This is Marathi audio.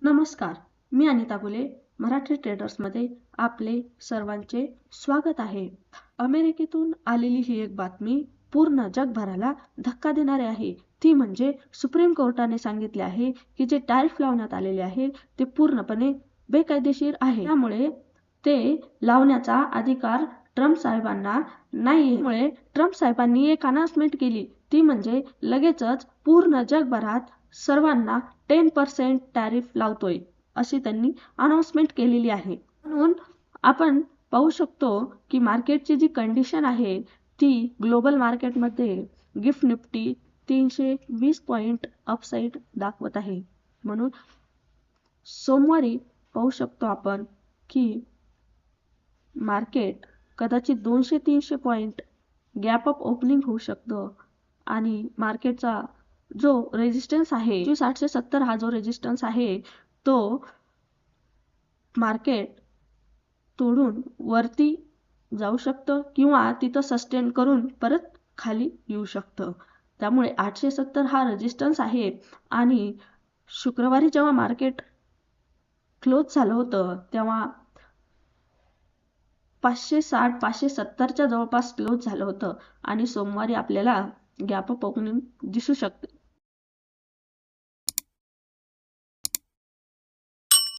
नमस्कार, मी अनिता बुले. मराठी ट्रेडर्समध्ये आपले सर्वांचे स्वागत आहे. अमेरिकेतून आलेली ही एक बातमी पूर्ण जगभराला धक्का देणारी आहे. ती म्हणजे सुप्रीम कोर्टाने सांगितले आहे की जे टॅरिफ लावण्यात आलेले आहे ते पूर्णपणे बेकायदेशीर आहे. त्यामुळे ते लावण्याचा अधिकार ट्रम्प साहेबांना नाही. त्यामुळे ट्रम्प साहेबांनी एक अनाउन्समेंट केली, ती म्हणजे लगेचच पूर्ण जगभरात सर्वांना 10% टॅरिफ लावतोय अशी त्यांनी अनाउन्समेंट केलेली आहे. म्हणून आपण पाहू शकतो की मार्केटची जी कंडिशन आहे ती ग्लोबल मार्केटमध्ये गिफ्ट निफ्टी 320 पॉईंट अपसाईड दाखवत आहे. म्हणून सोमवारी पाहू शकतो आपण की मार्केट कदाचित 200-300 पॉईंट गॅप अप ओपनिंग होऊ शकतं आणि मार्केटचा जो रेजिस्टन्स आहे 870 हा जो रेजिस्टन्स आहे तो मार्केट तोडून वरती जाऊ शकतं किंवा तिथं सस्टेन करून परत खाली येऊ शकतं. त्यामुळे 870 हा रेजिस्टन्स आहे आणि शुक्रवारी जेव्हा मार्केट क्लोज झालं होतं तेव्हा 560-570च्या जवळपास क्लोज झालं होतं आणि सोमवारी आपल्याला गॅप अप ओपनिंग दिसू शकते.